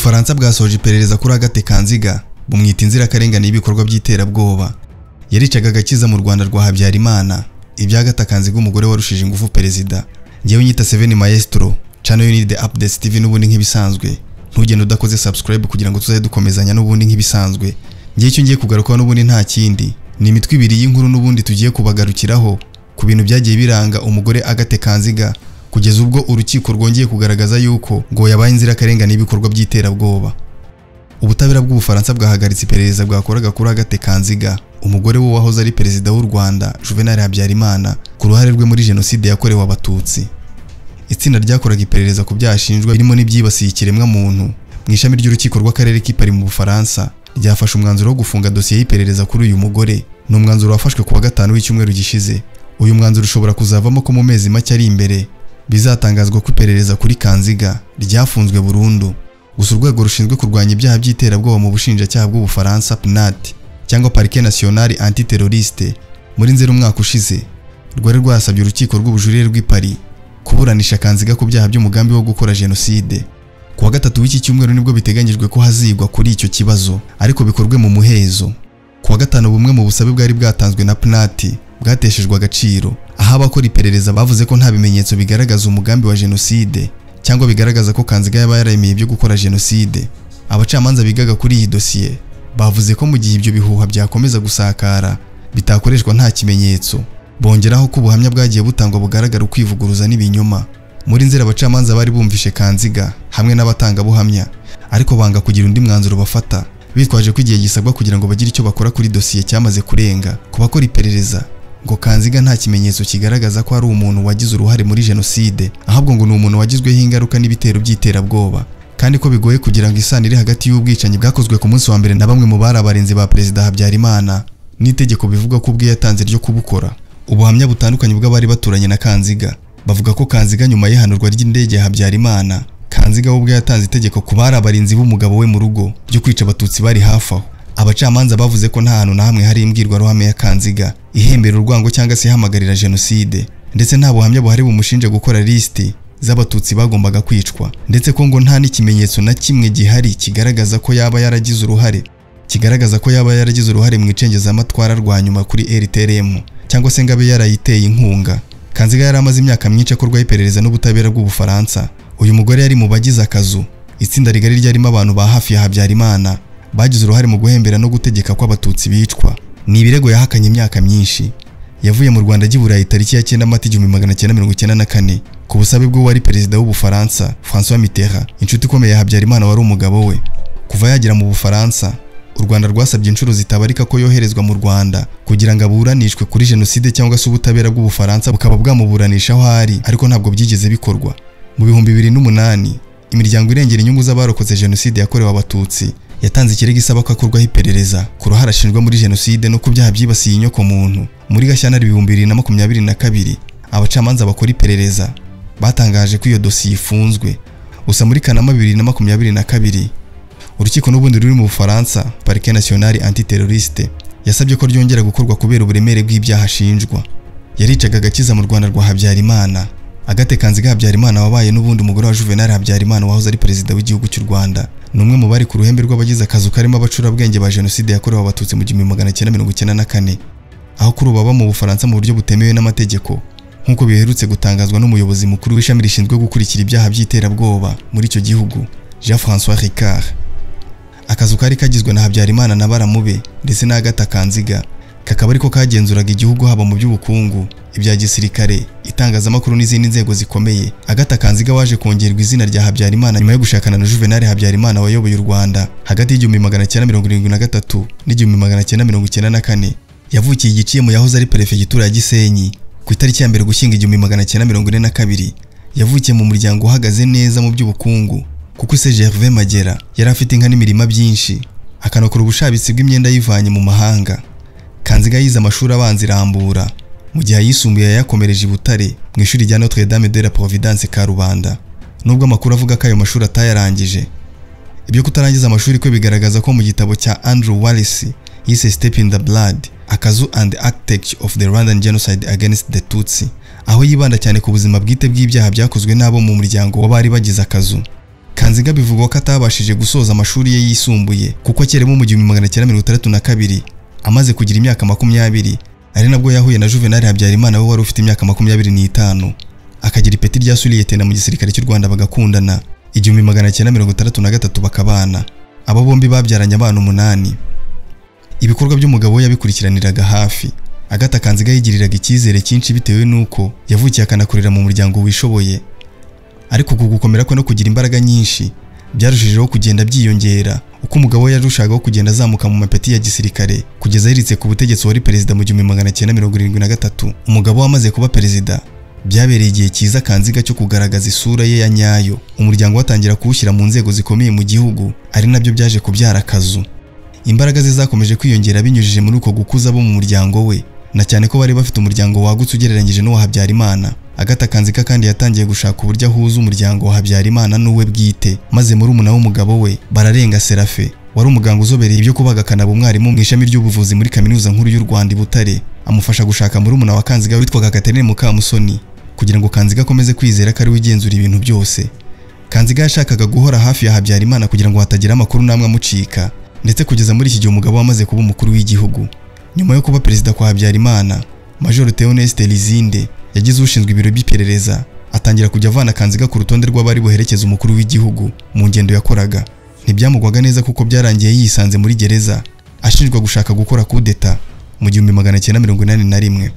Ubufaransa bwasoje iperereza kuri Agathe Kanziga bumwita inzirakarengane y'ibikorwa by'iterabwoba. Yaricaga agakiza mu Rwanda rwa Habyarimana. Ibya Agathe Kanziga umugore warushije ingufu perezida. Ngewe nyita Seven Maestro. Channel you need the updates TV n'ubundi nk'ibisanzwe. Ntugende udakoze subscribe kugira ngo tuzaye dukomezanya n'ubundi nk'ibisanzwe. Ngiye icyo ngiye kugarukaho n'ubundi nta kindi. Ni imitwe ibiri y'inkuru n'ubundi tugiye kubagarukiraho ku bintu byagiye biranga umugore Agathe Kanziga kugeza ubwo urukiko rwongeye kugaragaza yuko ngo yabaye inzirakarengane y'ibikorwa by'iterabwoba. Ubutabera bw'Ubufaransa bwahagaritse iperereza bwakoraga kuri Agathe Kanziga, umugore we wahoze ari perezida w'u Rwanda Juvenal Habyarimana, ku ruhare rwe muri jenoside yakorewe Abatutsi. Itsinda ryakoraga iperereza ku byashinjwa birimo n'ibyibasiye ikiremwa muntu mu ishami ry'urukiko rw'akarere k'Ipari mu Bufaransa ryafashe umwanzuro wo gufunga dosiye y'iperereza kuri uyu mugore. Ni umwanzuro wafashwe ku wa gatanu w'icyumweru gishize. Uyu mwanzuro ushobora kuzavamo ko mu mezi make ari imbere bizatangazwa ko iperereza kuri Kanziga ryafunzwe burundu. Gusa urwego rushinzwe kurwanya ibyaha by'iterabwoba mu bushinjacyaha bw'Ubufaransa PNAT cyangwa Parquet National Antiterroriste muri Nzeri umwaka ushize rwari rwasabye urukiko rw'ubujurire rw'Ipari kuburanisha Kanziga ku byaha by'umugambi wo gukora jenoside. Ku wa gatatu w'iki cyumweru nibwo biteganyijwe ko hazigwa kuri icyo kibazo, ariko bikorwe mu muhezo. Ku wa gatanu bumwe mu busabe bwari bwatanzwe na PNAT bwateshejwe agaciro, aho abakora iperereza bavuze ko nta bimenyetso bigaragaza umugambi wa jenoside cyangwa bigaragaza ko Kanziga yaba yaremeye ibyo gukora jenoside. Abacamanza bigaga kuri iyi dosiye bavuze ko mu gihe ibyo bihuha byakomeza gusakara bitakoreshwa nta kimenyetso. Bongeraho ko ubuhamya bwagiye butangwa bugaragara ukwivuguruza n'ibinyoma. Muri Nzeri abacamanza bari bumvishe Kanziga hamwe n'abatanga buhamya, ariko banga kugira undi mwanzuro bafata, bitwaje ko igihe gisabwa kugira ngo bagire icyo bakora kuri dosiye cyamaze kurenga. Ku bakora iperereza ngo Kanziga nta kimenyetso kigaragaza ko ari umuntu wagize uruhare muri jenoside, ahubwo ngo ni umuntu wagizweho ingaruka n'ibitero by'iterabwoba, kandi ko bigoye kugira ngo isano iri hagati y'ubwicanyi bwakozwe ku munsi wa mbere na bamwe mu bari abarinzi ba perezida Habyarimana n'itegeko bivuga ko ubwe yatanze ryo kubukora. Ubuhamya butandukanye bw'abari baturanye na Kanziga bavuga ko Kanziga nyuma y'ihanurwa ry'indege ya Habyarimana, Kanziga ubwe yatanze itegeko ku bari abarinzi b'umugabo we mu rugo byo kwica abatutsi bari hafi aho. Abacamanza bavuze ko nta hantu na hamwe hari imbwirwaruhame ya Kanziga ihembera urwango cyangwa se ihamagarira jenoside, ndetse nta buhamya buhari bumushinja gukora lisiti z'abatutsi bagombaga kwicwa, ndetse ko ngo nta n'ikimenyetso na kimwe gihari kigaragaza ko yaba yaragize uruhare mu icengezamatwara rwa nyuma kuri RTRM cyangwa se ngo abe yarayiteye inkunga. Kanziga yari amaze imyaka myinshi akorwaho iperereza n'ubutabera bw'Ubufaransa. Uyu mugore yari mu bagize akazu itsinda rigari ryarimo abantu ba hafi ya Habyarimana bagize uruhare mu guhembera no gutegeka ko abatutsi bicwa. Ni ibirego yahakanye imyaka myinshi. Yavuye mu Rwanda ajya i Burayi tariki ya 9 Mata 1994 ku busabe bw'uwari perezida w'Ubufaransa François Mitterrand, inshuti ikomeye ya Habyarimana wari umugabo we. Kuva yagera mu Bufaransa, u Rwanda rwasabye inshuro zitabarika ko yoherezwa mu Rwanda kugira ngo aburanishwe kuri jenoside cyangwa se ubutabera bw'Ubufaransa bukaba bwamuburanisha aho ari, ariko ntabwo byigeze bikorwa. Mu 2008 imiryango irengera inyungu z'abarokotse jenoside yakorewe Abatutsi yatanze ikirego isaba ko akorwaho iperereza ku ruhare ashinjwa muri jenoside no ku byaha byibasiye inyoko muntu. Muri Gashyantare 2022 abacamanza bakora iperereza batangaje ko iyo dosiye ifunzwe. Gusa muri Kanama 2022 urukiko n'ubundi ruri mu Bufaransa Parquet National Antiterroriste yasabye ko ryongera gukorwa kubera uburemere bw'ibyaha ashinjwa. Yaricaga agakiza mu Rwanda rwa Habyarimana. Agathe Kanziga Habyarimana wabaye n'ubundi umugore wa Juvenal Habyarimana wahoze ari perezida w'igihugu cy'u Rwanda, ni umwe mu bari ku ruhembe rw'abagize akazu karimo abacurabwenge ba jenoside yakorewe Abatutsi mu 1994, aho kuri ubu mu Bufaransa mu buryo butemewe n'amategeko, nk'uko biherutse gutangazwa n'umuyobozi mukuru w'ishami rishinzwe gukurikira ibyaha by'iterabwoba muri icyo gihugu, Jean-François Ricard. Akazu kari kagizwe na Habyarimana na baramube ndetse na Agathe Kanziga, kakaba ariko kagenzuraga igihugu haba mu by'ubukungu, ibya gisirikare, itangazamakuru n'izindi nzego zikomeye. Agathe Kanziga waje kongerwa izina rya Habyarimana nyuma yo gushakana na Juvenal Habyarimana wayoboye u Rwanda hagati y'1973 n'1994. Yavukiye igiciye mu yahoze ari perefegitura ya Gisenyi ku itariki ya 1 Ugushyingo 1942. Yavukiye mu muryango uhagaze neza mu by'ubukungu kuko se Gervais Magera yari afite inka n'imirima byinshi, akanakora ubushabitsi bw'imyenda yivanye mu mahanga. Kanziga yize amashuri abanza Rambura, mu gihe yisumbuye yakomereje i Butare mu ishuri rya Notre Dame de la Providence Karubanda, nubwo amakuru avuga ko ayo mashuri atayarangije. Ibyo kutarangiza amashuri ko bigaragaza ko mu gitabo cya Andrew Wallace yise Step in the Blood, Akazu and the Architecture of the Rwandan Genocide Against the Tutsi, aho yibanda cyane ku buzima bwite bw'ibyaha byakozwe n'abo mu muryango w'abari bagize akazu. Kanziga bivugwa ko atabashije gusoza amashuri ye yisumbuye kuko akeremo mu 1962 amaze kugira imyaka 20 ari nabwo yahuye na Juvenal Habyarimana we wari ufite imyaka 25 akagira ipeti rya Suliyetena mu gisirikare cy'u Rwanda bagakundana 1963 bakabana. Abo bombi babyaranye abana 8. Ibikorwa by'umugabo we yabikurikiraniraga hafi. Agatha Kanziga yigiriraga icyizere cyinshi bitewe nuko yavukiye akanakurira mu muryango wishoboye. Ariko gukomera ko no kugira imbaraga nyinshi byarushijeho kugenda byiyongera uko umugabo we yarushagaho kugenda azamuka mu mapeti ya gisirikare kugeza yiritse ku butegetsi wari perezida mu 1973. Umugabo wamaze kuba perezida byabereye igihe cyiza Kanziga cyo kugaragaza isura ye ya nyayo. Umuryango watangira kuwushyira mu nzego zikomeye mu gihugu ari nabyo byaje kubyara akazu. Imbaraga ze zakomeje kwiyongera binyujije muri uko gukuza bo mu muryango we, na cyane ko bari bafite umuryango wagutse ugereranyije n'uwa Habyarimana. Agatha Kanziga kandi yatangiye gushaka uburyo ahuza umuryango wa Habyarimana n'uwe bwite, maze muri umuna w'umugabo we Bararenga Serafe wari umuganga uzobereye ibyo kubaga akanaba umwarimu mu ishami ry'ubuvuzi muri Kaminuza Nkuru y'u Rwanda i Butare, amufasha gushaka muri umuna wa Kanziga witwaga Catherine Mukamusoni kugira ngo Kanziga akomeze kwizera ko ari we ugenzura ibintu byose. Kanziga yashakaga guhora hafi ya Habyarimana kugira ngo hatagira amakuru namwe amucika, ndetse kugeza muri iki gihe umugabo wamaze kuba umukuru w'igihugu. Nyuma yo kuba perezida kwa Habyarimana, Major Theoneste Lizinde yagize ushinzwe ibiro by'iperereza atangira kujya avana Kanziga ku rutonde rw'abari buherekeza umukuru w'igihugu mu ngendo yakoraga. Ntibyamugwaga neza kuko byarangiye yisanze muri gereza ashinjwa gushaka gukora kudeta mu 1981.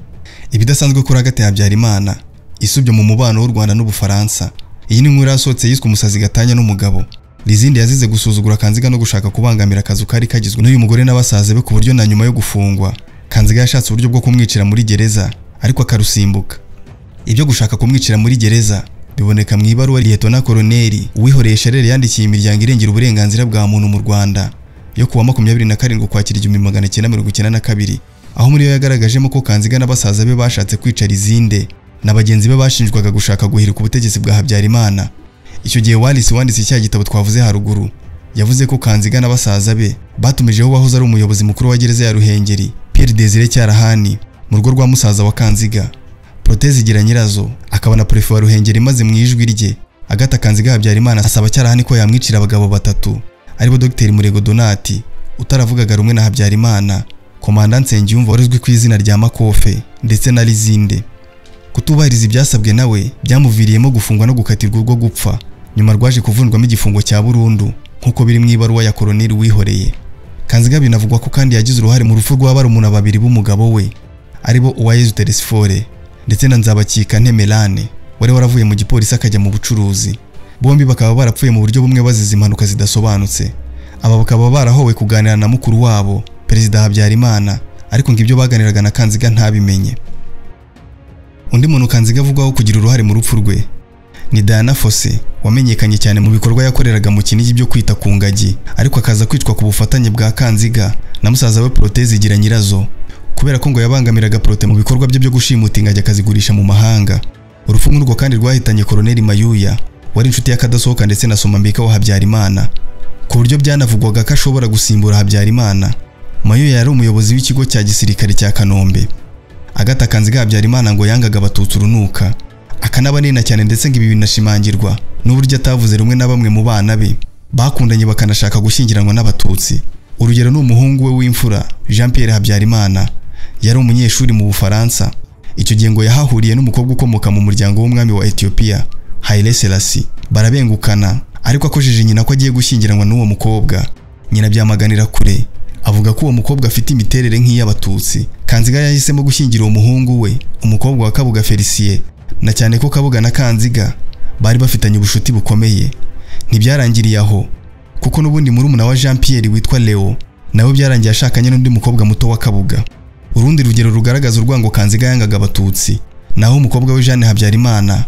Ibidasanzwe kuri Agatha Habyarimana isubye mu mubano w'u Rwanda n'Ubufaransa. Iyi ni inkuru yasohotse yiswe umusazi gatanya n'umugabo. Lizinde yazize gusuzugura Kanziga no gushaka kubangamira akazu kari kagizwe n'uyu mugore n'abasaza be ku buryo na nyuma yo gufungwa Kanziga yashatse uburyo bwo kumwicira muri gereza ariko akarusimbuka. Ibyo gushaka kumwicira muri gereza biboneka mu ibaruwa Lieutenant Colonel Uwihoreye Charles yandikiye imiryango irengera uburenganzira bwa muntu mu Rwanda yo kuwa 27 Ukwakira 1992, aho muri yo yagaragajemo ko Kanziga n'abasaza be bashatse kwica Lizinde na bagenzi be bashinjwaga gushaka guhirika ubutegetsi bwa Habyarimana. Icyo gihe Walisi wanditse icya gitabo twavuze haruguru yavuze ko Kanziga n'abasaza be batumijeho wahoze ari umuyobozi mukuru wa gereza ya Ruhengeri Pierre Desire Cyarahani mu rugo rwa musaza wa Kanziga Proteze Giranyirazo, akaba na prefet wa Ruhengeri, maze mu ijwi rye Agatha Kanziga Habyarimana asaba Cyarahani ko yamwicira abagabo batatu aribo Dr Murego Donati utaravugaga rumwe na Habyarimana, Commandant Nsengiyumva warizwi ku izina rya Makofe, ndetse na Lizinde. Kutubahiriza ibyasabwe nawe byamuviriyemo gufungwa no gukatirwa urwo gupfa, nyuma rwaje kuvundwamo igifungo cya burundu nkuko biri mu ibaruwa ya Colonel Uwihoreye. Kanziga binavugwa ko kandi yagize uruhare mu rupfu rw'abarumuna babiri b'umugabo we aribo Uwayezu Teresifore ndetse na Nzabakika Ntemelane wari waravuye mu gipolisi akajya mu bucuruzi. Bombi bakaba barapfuye mu buryo bumwe bazize impanuka zidasobanutse. Aba bakaba barahowe kuganira na mukuru wabo Perezida Habyarimana, ariko ngo ibyo baganiraga na Kanziga ntabimenye. Undi muntu Kanziga avugwaho kugira uruhare mu rupfu rwe ni Diana Fossey, wamenyekanye cyane mu bikorwa yakoreraga mu Kinigi byo kwita ku ngagi, ariko akaza kwicwa ku bufatanye bwa Kanziga na musaza we Proteze Giranyirazo kubera ko ngo yabangamiraga Prote mu bikorwa bye byo gushimuta ingagi akazigurisha mu mahanga. Urupfu nk'urwo kandi rwahitanye Colonel Mayuya wari inshuti y'akadasohoka ndetse na Somambika wa Habyarimana, ku buryo byanavugwaga ko ashobora gusimbura Habyarimana. Mayuya yari umuyobozi w'ikigo cya gisirikare cya Kanombe. Agatha Kanziga Habyarimana ngo yangaga abatutsi urunuka, akanabanena cyane, ndetse ngo ibi binashimangirwa n'uburyo atavuze rumwe na bamwe mu bana be bakundanye bakanashaka gushyingiranwa n'abatutsi. Urugero ni umuhungu we w'imfura Jean Pierre Habyarimana, yari umunyeshuri mu Bufaransa. Icyo gihe ngo yahahuriye n'umukobwa ukomoka mu muryango w'umwami wa Ethiopia Haile Selassie, barabengukana, ariko akojeje nyina ko agiye gushyingiranwa n'uwo mukobwa. Nyina byamaganira kure, avuga ko uwo mukobwa afite imiterere nk'iy'abatutsi. Kanziga yahisemo gushyingira uwo muhungu we, umukobwa wa Kabuga Felicien, na cyane ko Kabuga na Kanziga bari bafitanye ubushuti bukomeye. Ntibyarangiriye aho, kuko n'ubundi murumuna wa Jean Pierre witwa Leo nawe byarangiye ashakanye n'undi mukobwa muto wa Kabuga. Urundi rugero rugaragaza urwango Kanziga yangaga abatutsi, naho umukobwa we Jeanne Habyarimana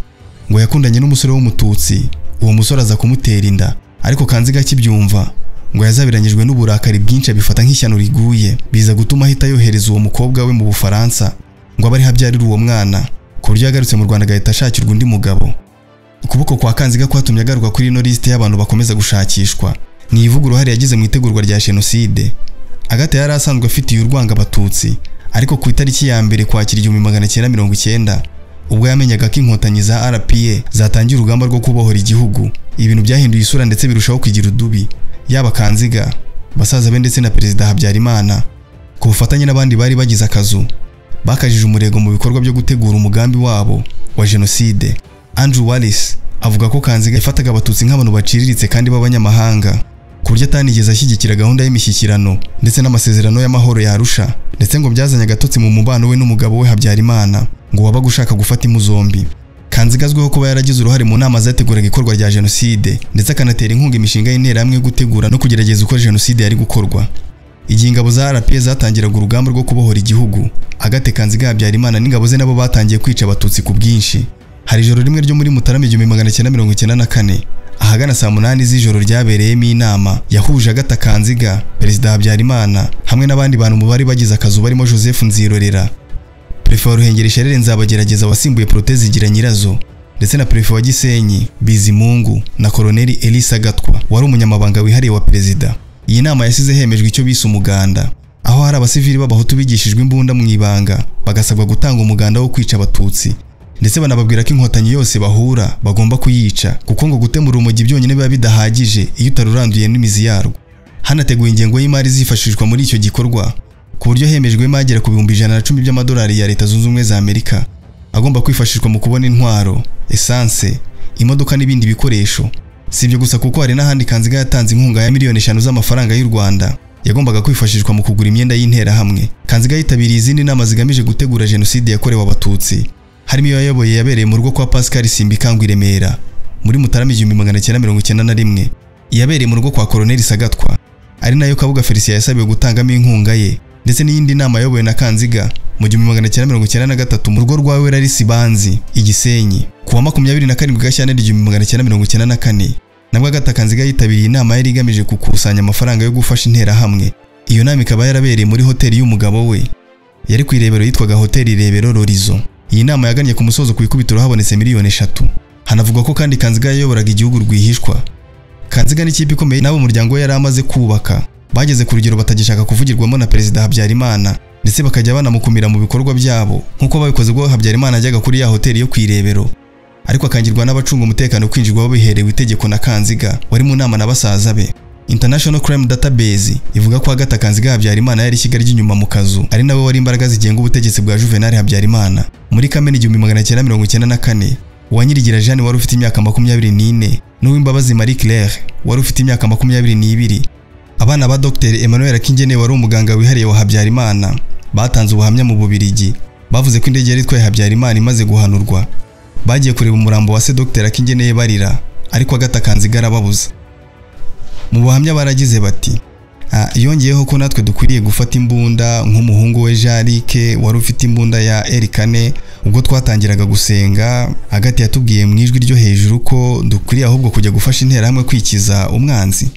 ngo yakundanye n'umusore w'umututsi. Uwo musore aza kumutera inda, ariko Kanziga kibyumva ngo yazabiranyijwe n'uburakari bwinshi abifata nk'ishyano riguye, biza gutuma ahita yohereza uwo mukobwa we mu Bufaransa ngo abari habyarira uwo mwana, ku buryo yagarutse mu Rwanda agahita ashakirwa undi mugabo. Ukuboko kwa Kanziga kwatumye agaruka kuri ino liste y'abantu bakomeza gushakishwa. Ni ivuga uruhare yagize mu itegurwa rya Jenoside. Agatha yari asanzwe afitiye urwanga abatutsi, ariko ku itariki ya mbere Ukwakira 1990 ubwo yamenyaga ko inkotanyi za RPA zatangiye urugamba rwo kubohora igihugu. Ibintu byahinduye isura ndetse birushaho kugira udubi, yaba Kanziga, basaza be ndetse na Perezida Habyarimana ku bufatanye n'abandi bari bagize akazu bakajije umurego mu bikorwa byo gutegura umugambi wabo wa jenoside. Andrew Wallace avuga ko Kanziga yafataga abatutsi nk'abantu baciriritse kandi b'abanyamahanga, ku buryo atanigeze ashyigikira gahunda y'imishyikirano ndetse n'amasezerano y'amahoro ya Arusha, ndetse ngo byazanye agatotsi mu mubano we n'umugabo we Habyarimana ngo wabaga ushaka gufata impu zombi. Kanziga azwiho kuba yaragize uruhare mu nama zateguraga ikorwa rya jenoside ndetse akanatera inkunga imishinga y'interahamwe yo gutegura no kugerageza uko jenoside yari gukorwa. Igihe ingabo za RPA zatangiraga urugamba rwo kubohora igihugu, Agathe Kanziga Habyarimana n'ingabo ze nabo batangiye kwica abatutsi ku bwinshi. Hari ijoro rimwe ryo muri Mutarama 1994 ahagana saa 8 z'ijoro ryabereyemo inama yahuje Agathe Kanziga, Perezida Habyarimana hamwe n'abandi bantu mu bari bagize akazu barimo Joseph Nzirorera, Prefet wa Ruhengeri Sherere Nzabagerageza wasimbuye Proteze Gira Nyirazo, ndetse na Prefet wa Gisenyi Bizimungu na Koloneli Elisa Gatwa wari umunyamabanga wihariye wa Perezida. Iyi nama yasize hemejwe icyo bise umuganda, aho hari abasivili b'abahutu bigishijwe imbunda mu ibanga bagasabwa gutanga umuganda wo kwica abatutsi, ndetse banababwira ko inkotanyi yose bahura bagomba kuyica kuko ngo gutemura urumogi byonyine biba bidahagije iyo utaruranduye n'imizi yarwo. Hanateguye ingengo y'imari zifashishwa muri icyo gikorwa ku buryo hemejwe imagera ku 110 by'amadolari ya Leta Zunze Ubumwe za Amerika agomba kwifashishwa mu kubona intwaro, essence, imodoka n'ibindi bikoresho. Si ibyo gusa kuko hari n'ahandi Kanziga yatanze inkunga ya miliyoni 5 z'amafaranga y'u Rwanda yagombaga kwifashishwa mu kugura imyenda y'interahamwe. Kanziga yitabiriye izindi nama zigamije gutegura jenoside yakorewe abatutsi, harimo iyo yayoboye yabereye mu rugo kwa Pascal Simbikangwa i Remera muri Mutarama 1991, yabereye mu rugo kwa Koloneli Sagatwa ari nayo Kabuga Felicien yasabiwe gutangamo inkunga ye, ndetse n'iyindi nama yayoboye na Kanziga mu 1993 mu rugo rwa Werari Sibanzi i Gisenyi. Kuwa 27 Gashyantare 1994 nabwo Agathe Kanziga yitabiriye inama yari igamije gukusanya amafaranga yo gufasha interahamwe. Iyo nama ikaba yarabereye muri hoteli y'umugabo we yari ku Irebero yitwaga Hoteli Irebero Lorizo. Iyi nama yaganye ku musozo ku ikubitiro habonetse miliyoni 3. Hanavugwa ko kandi Kanziga yayoboraga igihugu rwihishwa. Kanziga n'ikipe ikomeye nabo umuryango we yari amaze kubaka bageze ku rugero batagishaka kuvugirwamo na Perezida Habyarimana, ndetse bakajya banamukumira mu bikorwa byabo nk'uko babikoze ubwo Habyarimana ajyaga kuri ya hoteli yo ku Irebero, ariko akangirwa n'abacunga umutekano kwinjirwa biherewe itegeko na Kanziga wari mu nama na basaza be. International Crime Database ivuga ko Agathe Kanziga Habyarimana yari ishyiga ry'inyuma mu kazu, ari nawe wari imbaraga zigenga ubutegetsi bwa Juvenal Habyarimana. Muri Kamena 1994 Uwanyirigira Jeanne wari ufite imyaka 24 n'Uwimbabazi Marie Claire wari ufite imyaka 22, abana ba Dr Emmanuel Akingene wari umuganga wihariye wa Habyarimana, batanze ubuhamya mu Bubiligi. Bavuze ko indege yari itwaye Habyarimana imaze guhanurwa bagiye kureba umurambo wa se Dr Akingene barira, ariko Agathe Kanziga arababuza. Mu buhamya baragize bati yongeyeho ko natwe dukwiriye gufata imbunda nk'umuhungu we Jarike wari ufite imbunda ya R4. Ubwo twatangiraga gusenga, Agathe yatubwiye mu ijwi ryo hejuru ko dukwiriye ahubwo kujya gufasha interahamwe kwikiza umwanzi.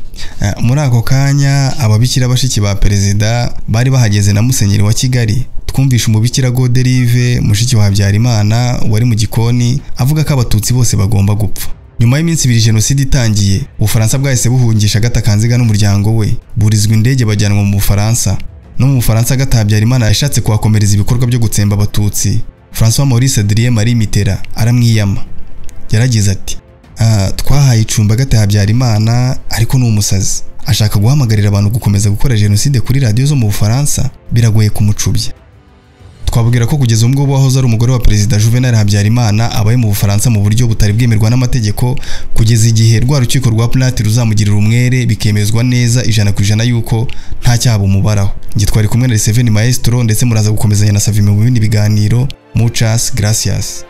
Muri ako kanya ababikira bashiki ba Perezida bari bahageze na Musenyeri wa Kigali. Twumvisha umubikira Goderive mushiki wa Habyarimana wari mu gikoni avuga ko abatutsi bose bagomba gupfa. Nyuma y'iminsi 2 jenoside itangiye, Ubufaransa bwahise buhungisha Agathe Kanziga n'umuryango we, burizwa indege bajyanwa mu Bufaransa. No mu Bufaransa Agathe Habyarimana yashatse kuhakomereza ibikorwa byo gutsemba abatutsi. François Maurice Adrien Marie Mitterrand aramwiyama, yaragize ati twahaye icumba Agathe Habyarimana ariko ni umusazi, ashaka guhamagarira abantu gukomeza gukora jenoside kuri radio zo mu Bufaransa, biragoye kumucubya. Twabwira ko kugeza ubwo wahoze ari umugore wa Perezida Juvenal Habyarimana abaye mu Bufaransa mu buryo butari bwemerwa n'amategeko, kugeza igihe rwa rukiko rwa Plate ruzamugirira umwere bikemezwa neza 100% yuko nta cyaha bumubaraho. Ngi twari kumwe na Seven Maestro, ndetse muraza gukomezanya na Savime mu bindi biganiro. Muchas gracias.